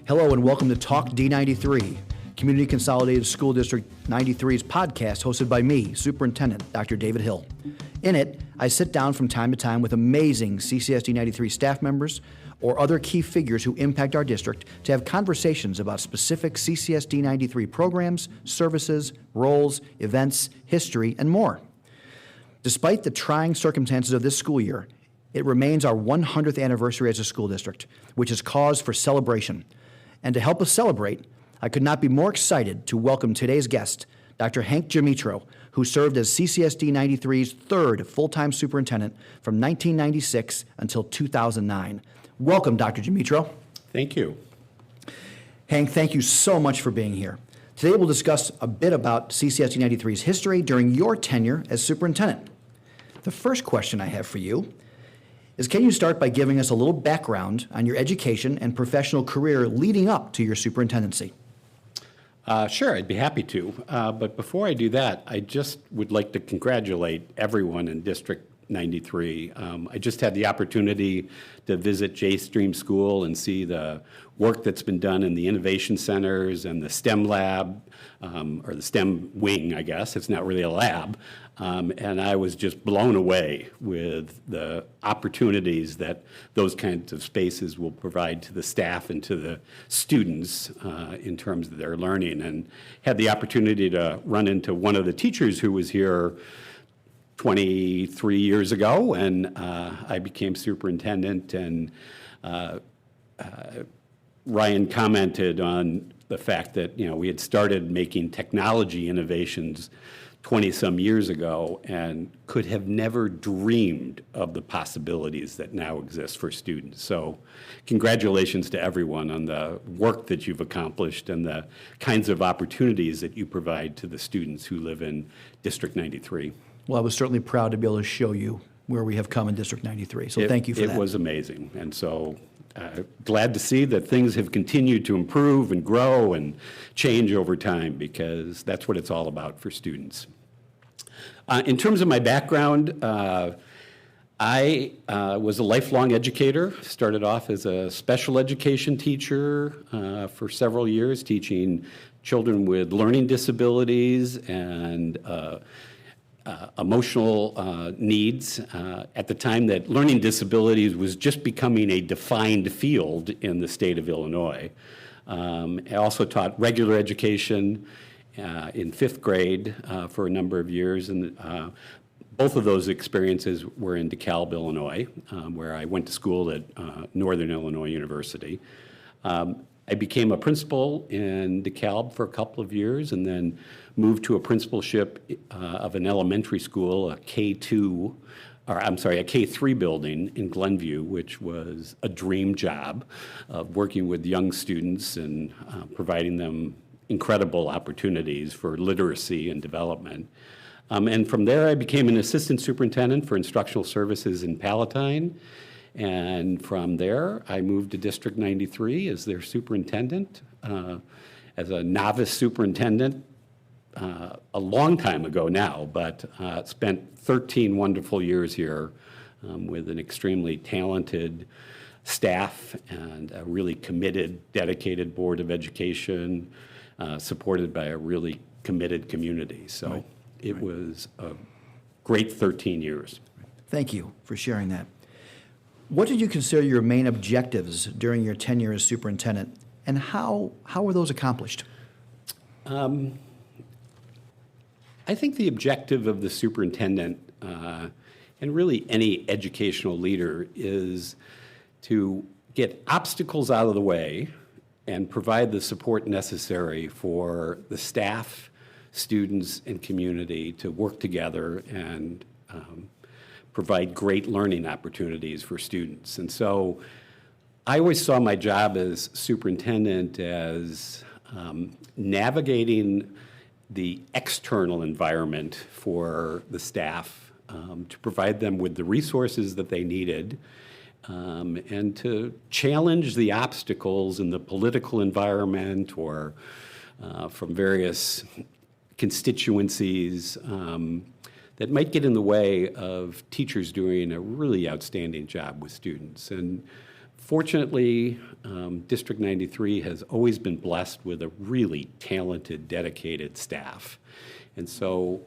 Hello and welcome to Talk D93, Community Consolidated School District 93's podcast hosted by me, Superintendent Dr. David Hill. In it, I sit down from time to time with amazing CCSD93 staff members or other key figures who impact our district to have conversations about specific CCSD93 programs, services, roles, events, history, and more. Despite the trying circumstances of this school year, it remains our 100th anniversary as a school district, which is cause for celebration. And to help us celebrate, I could not be more excited to welcome today's guest, Dr. Gmitro, who served as CCSD93's third full-time superintendent from 1996 until 2009. Welcome, Dr. Gmitro. Thank you. Hank, thank you so much for being here. Today we'll discuss a bit about CCSD93's history during your tenure as superintendent. The first question I have for you is, can you start by giving us a little background on your education and professional career leading up to your superintendency? Sure, I'd be happy to. But before I do that, I just would like to congratulate everyone in District 93. I just had the opportunity to visit J Stream School and see the work that's been done in the innovation centers and the STEM lab, or the STEM wing, I guess. It's not really a lab. And I was just blown away with the opportunities that those kinds of spaces will provide to the staff and to the students in terms of their learning. And had the opportunity to run into one of the teachers who was here 23 years ago, and I became superintendent, and Ryan commented on the fact that, we had started making technology innovations 20-some years ago and could have never dreamed of the possibilities that now exist for students. So congratulations to everyone on the work that you've accomplished and the kinds of opportunities that you provide to the students who live in District 93. Well, I was certainly proud to be able to show you where we have come in District 93, so thank you for that. It was amazing, and so glad to see that things have continued to improve and grow and change over time, because that's what it's all about for students. In terms of my background, I was a lifelong educator. Started off as a special education teacher for several years, teaching children with learning disabilities and emotional needs at the time that learning disabilities was just becoming a defined field in the state of Illinois. I also taught regular education in 5th grade for a number of years, and both of those experiences were in DeKalb, Illinois, where I went to school at Northern Illinois University. I became a principal in DeKalb for a couple of years, and then moved to a principalship of an elementary school, a K3 building in Glenview, which was a dream job of working with young students and providing them incredible opportunities for literacy and development. And from there, I became an assistant superintendent for instructional services in Palatine. And from there, I moved to District 93 as their superintendent, as a novice superintendent a long time ago now, but spent 13 wonderful years here with an extremely talented staff and a really committed, dedicated Board of Education, supported by a really committed community. So it was a great 13 years. Thank you for sharing that. What did you consider your main objectives during your tenure as superintendent, and how were those accomplished? I think the objective of the superintendent, and really any educational leader, is to get obstacles out of the way and provide the support necessary for the staff, students, and community to work together and provide great learning opportunities for students. And so I always saw my job as superintendent as navigating the external environment for the staff, to provide them with the resources that they needed, and to challenge the obstacles in the political environment or from various constituencies that might get in the way of teachers doing a really outstanding job with students. And Fortunately, District 93 has always been blessed with a really talented, dedicated staff. And so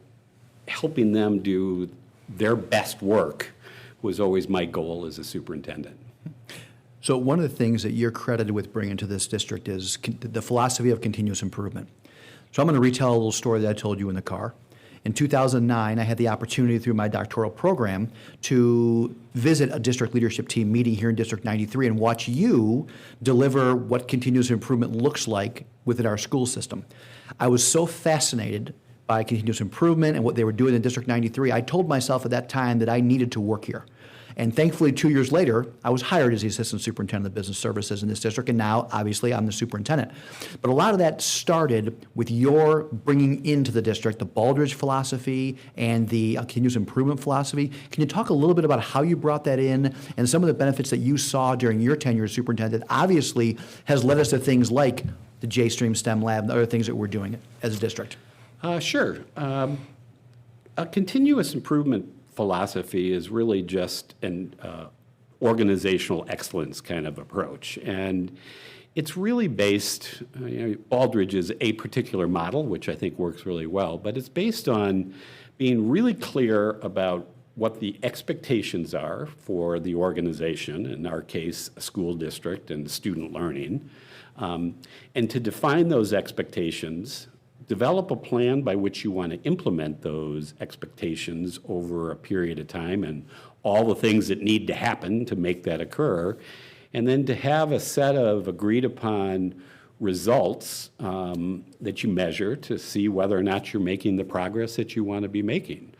helping them do their best work was always my goal as a superintendent. So one of the things that you're credited with bringing to this district is the philosophy of continuous improvement. So I'm going to retell a little story that I told you in the car. In 2009, I had the opportunity through my doctoral program to visit a district leadership team meeting here in District 93 and watch you deliver what continuous improvement looks like within our school system. I was so fascinated by continuous improvement and what they were doing in District 93, I told myself at that time that I needed to work here. And thankfully, 2 years later, I was hired as the Assistant Superintendent of Business Services in this district, and now, obviously, I'm the superintendent. But a lot of that started with your bringing into the district the Baldrige philosophy and the continuous improvement philosophy. Can you talk a little bit about how you brought that in and some of the benefits that you saw during your tenure as superintendent obviously has led us to things like the J-Stream STEM Lab and other things that we're doing as a district? Sure. A continuous improvement philosophy is really just an organizational excellence kind of approach. And it's really based, Baldrige is a particular model, which I think works really well, but it's based on being really clear about what the expectations are for the organization, in our case, a school district and student learning, and to define those expectations, develop a plan by which you want to implement those expectations over a period of time and all the things that need to happen to make that occur, and then to have a set of agreed upon results that you measure to see whether or not you're making the progress that you want to be making.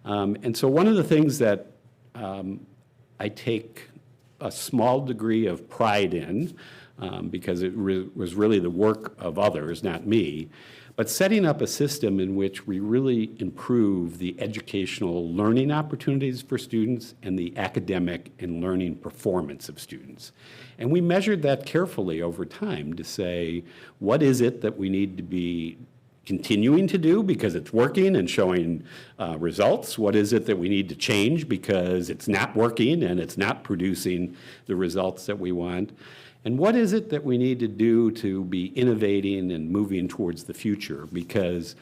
And so one of the things that I take a small degree of pride in, because it was really the work of others, not me, but setting up a system in which we really improve the educational learning opportunities for students and the academic and learning performance of students. And we measured that carefully over time to say, what is it that we need to be continuing to do because it's working and showing results? What is it that we need to change because it's not working and it's not producing the results that we want? And what is it that we need to do to be innovating and moving towards the future? Because,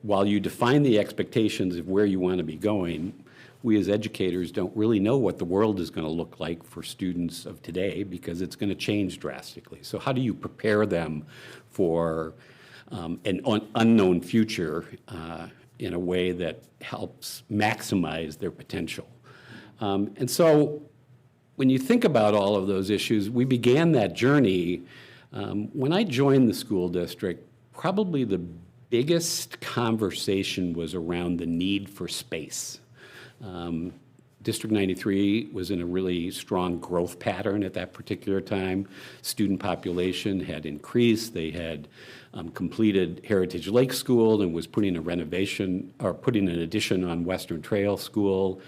while you define the expectations of where you want to be going, we as educators don't really know what the world is going to look like for students of today because it's going to change drastically. So how do you prepare them for an unknown future in a way that helps maximize their potential? And so when you think about all of those issues, we began that journey. When I joined the school district, probably the biggest conversation was around the need for space. District 93 was in a really strong growth pattern at that particular time. Student population had increased. They had completed Heritage Lake School and was putting an addition on Western Trail School.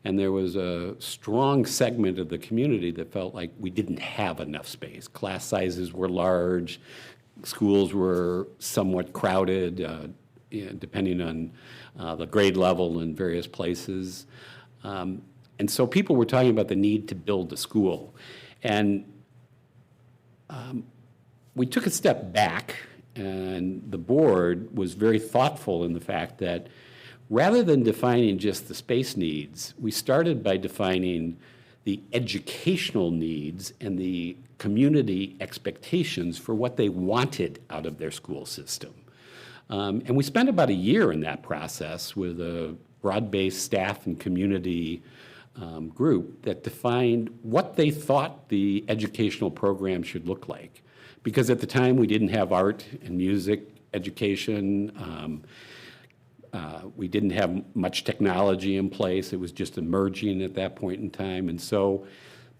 And there was a strong segment of the community that felt like we didn't have enough space. Class sizes were large, schools were somewhat crowded, depending on the grade level in various places. And so people were talking about the need to build a school. And we took a step back, and the board was very thoughtful in the fact that rather than defining just the space needs, we started by defining the educational needs and the community expectations for what they wanted out of their school system. And we spent about a year in that process with a broad-based staff and community group that defined what they thought the educational program should look like. Because at the time, we didn't have art and music education. We didn't have much technology in place. It was just emerging at that point in time. And so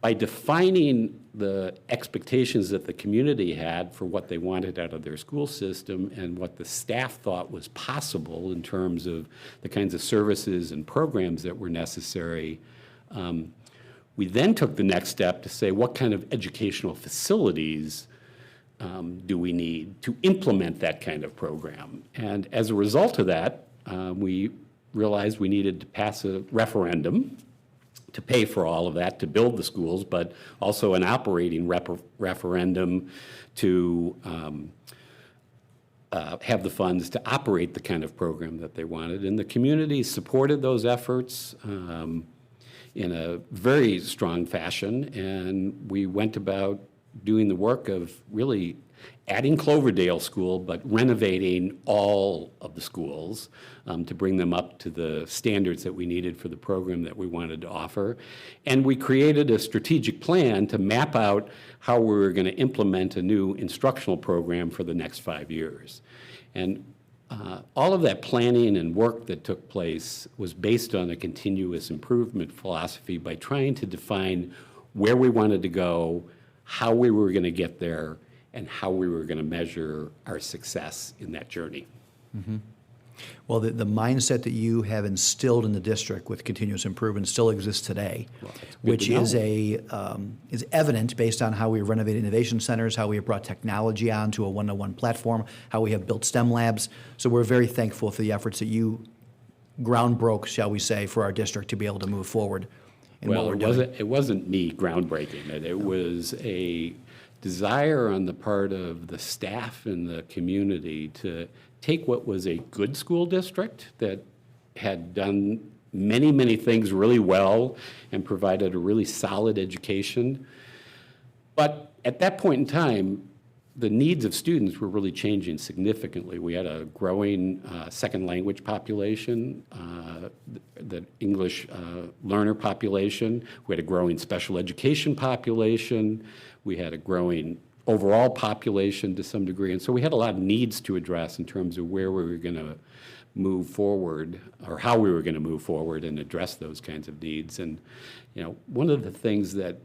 by defining the expectations that the community had for what they wanted out of their school system and what the staff thought was possible in terms of the kinds of services and programs that were necessary, we then took the next step to say, what kind of educational facilities do we need to implement that kind of program? And as a result of that, we realized we needed to pass a referendum to pay for all of that, to build the schools, but also an operating referendum to have the funds to operate the kind of program that they wanted. And the community supported those efforts in a very strong fashion, and we went about doing the work of really adding Cloverdale School, but renovating all of the schools to bring them up to the standards that we needed for the program that we wanted to offer. And we created a strategic plan to map out how we were going to implement a new instructional program for the next 5 years. And all of that planning and work that took place was based on a continuous improvement philosophy by trying to define where we wanted to go, how we were going to get there, and how we were going to measure our success in that journey. Mm-hmm. Well, the mindset that you have instilled in the district with continuous improvement still exists today, which is evident based on how we renovate innovation centers, how we have brought technology onto a one-to-one platform, how we have built STEM labs. So we're very thankful for the efforts that you ground broke, shall we say, for our district to be able to move forward in what we're doing. It wasn't me groundbreaking it. It was a desire on the part of the staff and the community to take what was a good school district that had done many, many things really well and provided a really solid education. But at that point in time, the needs of students were really changing significantly. We had a growing second language population, the English learner population. We had a growing special education population. We had a growing overall population to some degree. And so we had a lot of needs to address in terms of where we were going to move forward or how we were going to move forward and address those kinds of needs. And, you know, one of the things that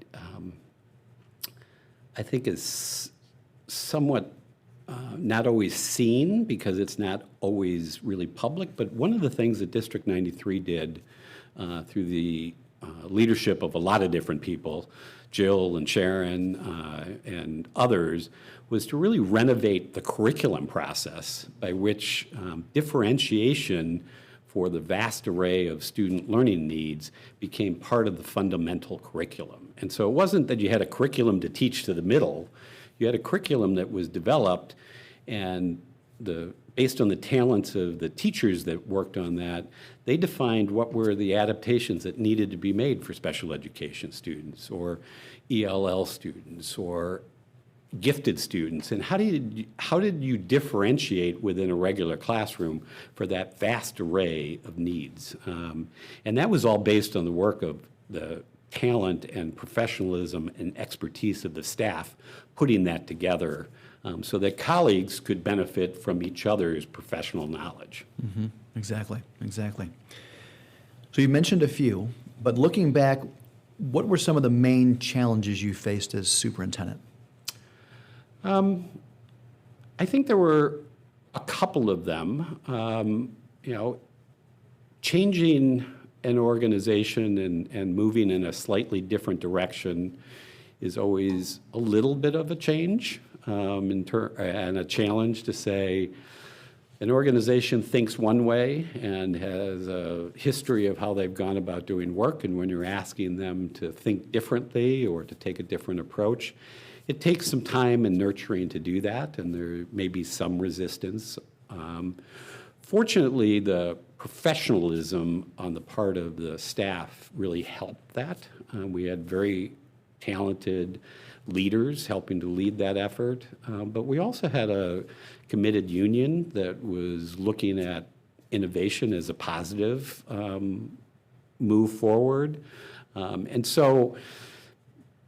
I think is somewhat not always seen because it's not always really public, but one of the things that District 93 did through the leadership of a lot of different people, Jill and Sharon and others, was to really renovate the curriculum process by which differentiation for the vast array of student learning needs became part of the fundamental curriculum. And so it wasn't that you had a curriculum to teach to the middle. You had a curriculum that was developed, and based on the talents of the teachers that worked on that, they defined what were the adaptations that needed to be made for special education students or ELL students or gifted students. And how did you differentiate within a regular classroom for that vast array of needs? And that was all based on the work of the talent and professionalism and expertise of the staff putting that together so that colleagues could benefit from each other's professional knowledge. Mm-hmm. Exactly. So you mentioned a few, but looking back, what were some of the main challenges you faced as superintendent? I think there were a couple of them. Changing an organization and moving in a slightly different direction is always a little bit of a change and a challenge to say an organization thinks one way and has a history of how they've gone about doing work, and when you're asking them to think differently or to take a different approach, it takes some time and nurturing to do that, and there may be some resistance. Fortunately, the professionalism on the part of the staff really helped that. We had very talented leaders helping to lead that effort, but we also had a committed union that was looking at innovation as a positive move forward. And so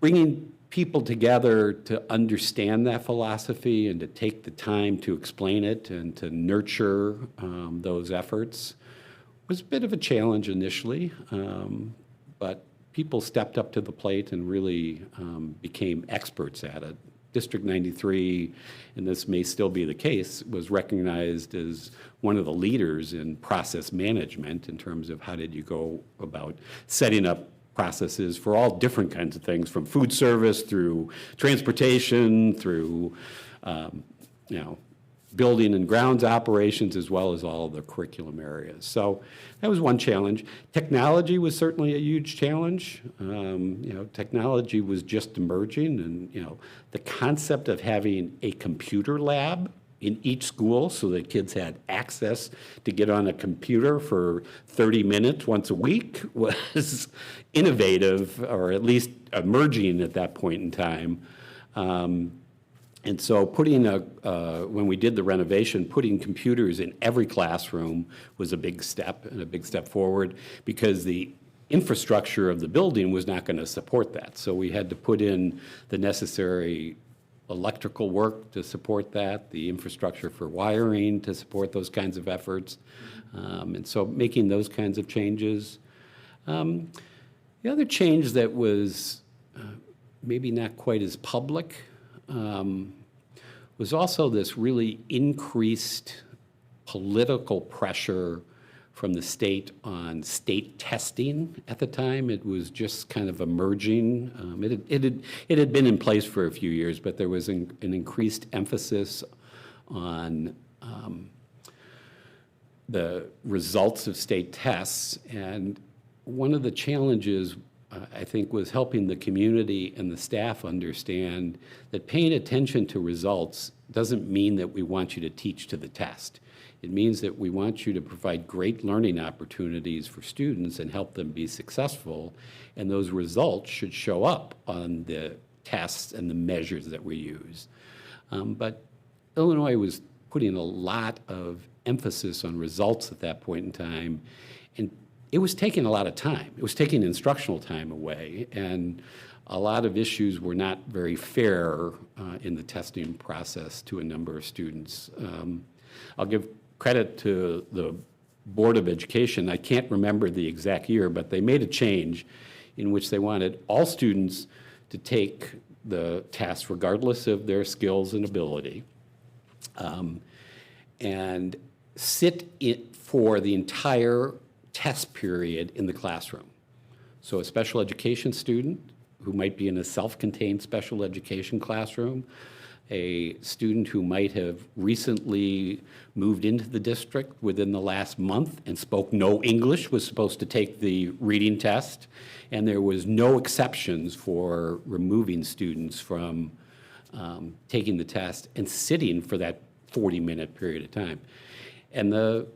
bringing people together to understand that philosophy and to take the time to explain it and to nurture those efforts was a bit of a challenge initially, but people stepped up to the plate and really became experts at it. District 93, and this may still be the case, was recognized as one of the leaders in process management in terms of how did you go about setting up processes for all different kinds of things, from food service through transportation, through building and grounds operations as well as all of the curriculum areas. So that was one challenge. Technology was certainly a huge challenge. Technology was just emerging, and the concept of having a computer lab in each school so that kids had access to get on a computer for 30 minutes once a week was innovative, or at least emerging at that point in time. And so when we did the renovation, putting computers in every classroom was a big step, and a big step forward, because the infrastructure of the building was not going to support that. So we had to put in the necessary electrical work to support that, the infrastructure for wiring to support those kinds of efforts. And so making those kinds of changes. The other change that was maybe not quite as public was also this really increased political pressure from the state on state testing at the time. It was just kind of emerging. It had been in place for a few years, but there was an increased emphasis on the results of state tests. And one of the challenges, I think, was helping the community and the staff understand that paying attention to results doesn't mean that we want you to teach to the test. It means that we want you to provide great learning opportunities for students and help them be successful, and those results should show up on the tests and the measures that we use. But Illinois was putting a lot of emphasis on results at that point in time, and it was taking a lot of time. It was taking instructional time away, and a lot of issues were not very fair in the testing process to a number of students. I'll give credit to the Board of Education. I can't remember the exact year, but they made a change in which they wanted all students to take the test regardless of their skills and ability, and sit it for the entire test period in the classroom. So a special education student who might be in a self-contained special education classroom, a student who might have recently moved into the district within the last month and spoke no English was supposed to take the reading test, and there was no exceptions for removing students from taking the test and sitting for that 40-minute period of time. And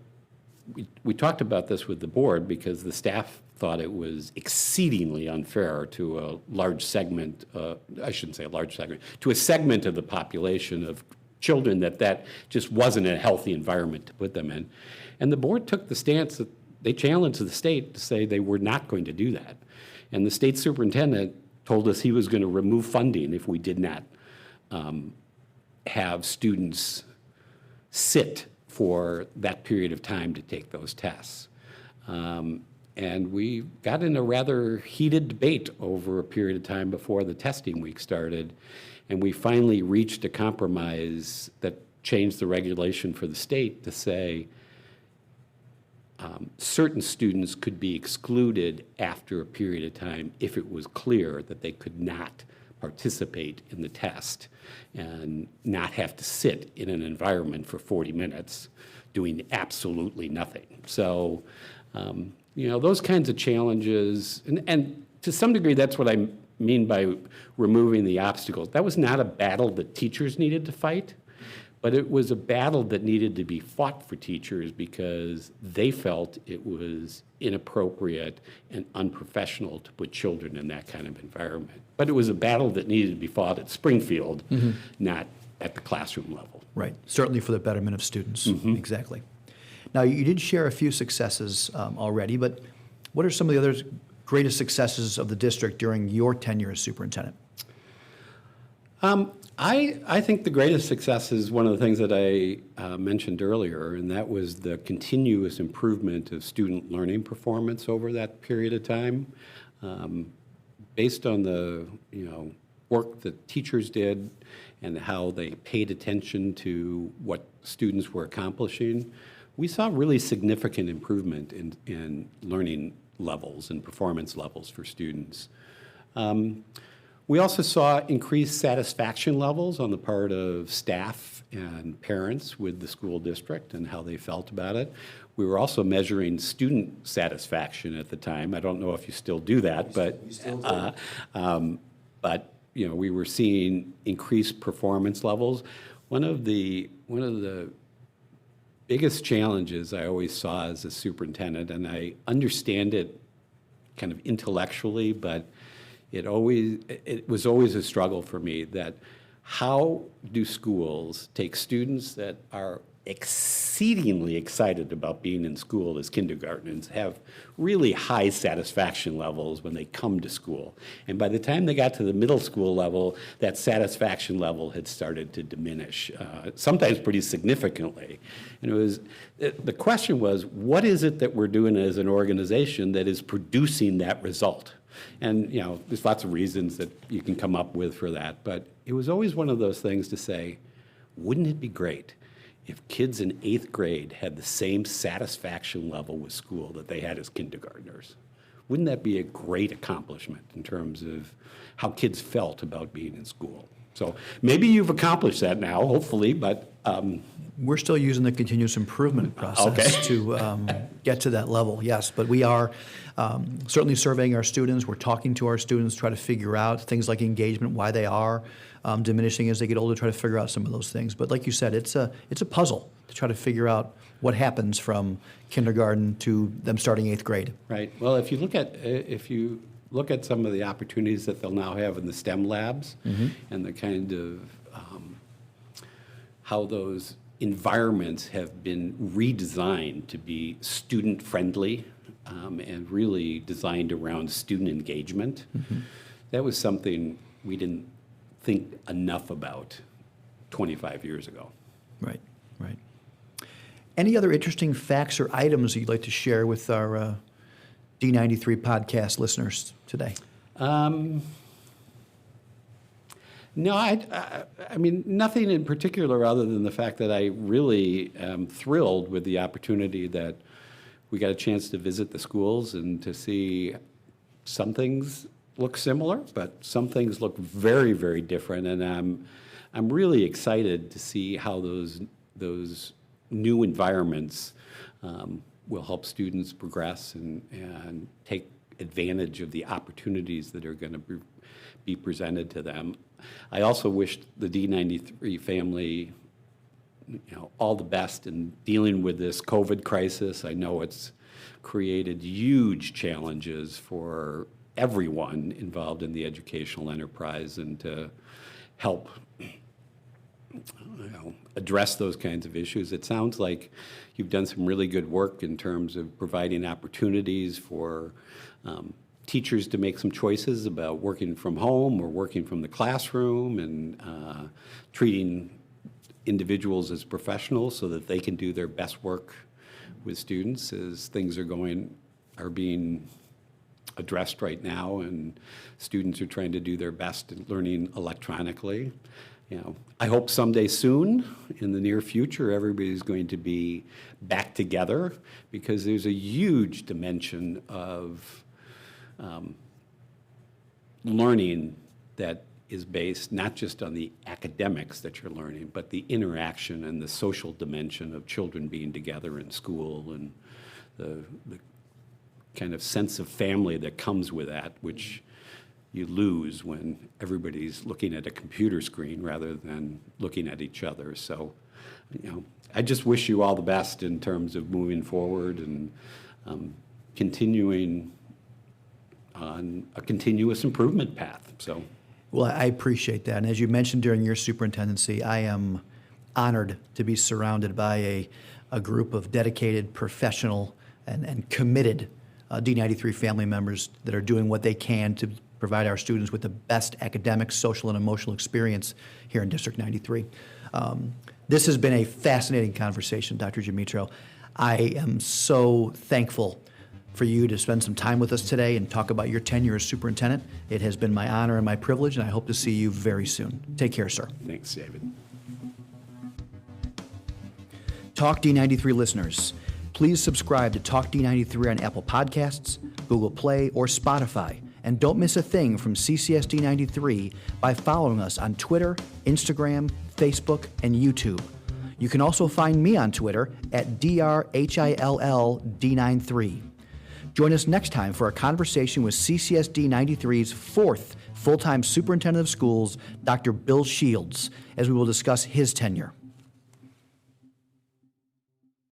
we talked about this with the board because the staff thought it was exceedingly unfair to a large segment, I shouldn't say a large segment, to a segment of the population of children that just wasn't a healthy environment to put them in. And the board took the stance that they challenged the state to say they were not going to do that. And the state superintendent told us he was going to remove funding if we did not have students sit for that period of time to take those tests. And we got in a rather heated debate over a period of time before the testing week started, and we finally reached a compromise that changed the regulation for the state to say certain students could be excluded after a period of time if it was clear that they could not participate in the test and not have to sit in an environment for 40 minutes doing absolutely nothing. So, those kinds of challenges, and to some degree that's what I mean by removing the obstacles. That was not a battle that teachers needed to fight, but it was a battle that needed to be fought for teachers because they felt it was inappropriate and unprofessional to put children in that kind of environment. But it was a battle that needed to be fought at Springfield, not at the classroom level. Right, certainly for the betterment of students, exactly. Now, you did share a few successes already, but what are some of the other greatest successes of the district during your tenure as superintendent? I think the greatest success is one of the things that I mentioned earlier, and that was the continuous improvement of student learning performance over that period of time. Based on the work that teachers did and how they paid attention to what students were accomplishing, we saw really significant improvement in learning levels and performance levels for students. We also saw increased satisfaction levels on the part of staff and parents with the school district and how they felt about it. We were also measuring student satisfaction at the time. I don't know if you still do that, but we were seeing increased performance levels. One of the biggest challenges I always saw as a superintendent, and I understand it kind of intellectually, but it was always a struggle for me, that how do schools take students that are exceedingly excited about being in school as kindergartners, have really high satisfaction levels when they come to school. And by the time they got to the middle school level, that satisfaction level had started to diminish, sometimes pretty significantly. And the question was, what is it that we're doing as an organization that is producing that result? And, there's lots of reasons that you can come up with for that, but it was always one of those things to say, wouldn't it be great if kids in 8th grade had the same satisfaction level with school that they had as kindergartners? Wouldn't that be a great accomplishment in terms of how kids felt about being in school? So maybe you've accomplished that now, hopefully, but... We're still using the continuous improvement process to get to that level, yes. But we are certainly surveying our students. We're talking to our students, try to figure out things like engagement, why they are diminishing as they get older, try to figure out some of those things. But like you said, it's a puzzle to try to figure out what happens from kindergarten to them starting 8th grade. Right. Well, if you look at some of the opportunities that they'll now have in the STEM labs, and the kind of how those environments have been redesigned to be student-friendly and really designed around student engagement. That was something we didn't think enough about 25 years ago. Right. Any other interesting facts or items that you'd like to share with our D93 podcast listeners today? No, I mean, nothing in particular other than the fact that I really am thrilled with the opportunity that we got a chance to visit the schools and to see some things look similar, but some things look very, very different. And I'm really excited to see how those new environments will help students progress and take advantage of the opportunities that are going to be presented to them. I also wish the D93 family, all the best in dealing with this COVID crisis. I know it's created huge challenges for everyone involved in the educational enterprise, and to help address those kinds of issues. It sounds like you've done some really good work in terms of providing opportunities for teachers to make some choices about working from home or working from the classroom, and treating individuals as professionals so that they can do their best work with students as things are being addressed right now, and students are trying to do their best in learning electronically. I hope someday soon, in the near future, everybody's going to be back together, because there's a huge dimension of learning that is based not just on the academics that you're learning, but the interaction and the social dimension of children being together in school, and the kind of sense of family that comes with that, which you lose when everybody's looking at a computer screen rather than looking at each other. So, I just wish you all the best in terms of moving forward and continuing on a continuous improvement path. So, well, I appreciate that. And as you mentioned during your superintendency, I am honored to be surrounded by a group of dedicated, professional, and committed D93 family members that are doing what they can to provide our students with the best academic, social, and emotional experience here in District 93. This has been a fascinating conversation, Dr. Gmitro. I am so thankful for you to spend some time with us today and talk about your tenure as superintendent. It has been my honor and my privilege, and I hope to see you very soon. Take care, sir. Thanks, David. Talk D93 listeners, please subscribe to Talk D93 on Apple Podcasts, Google Play, or Spotify. And don't miss a thing from CCSD93 by following us on Twitter, Instagram, Facebook, and YouTube. You can also find me on Twitter at DRHILLD93. Join us next time for a conversation with CCSD93's fourth full-time Superintendent of Schools, Dr. Bill Shields, as we will discuss his tenure.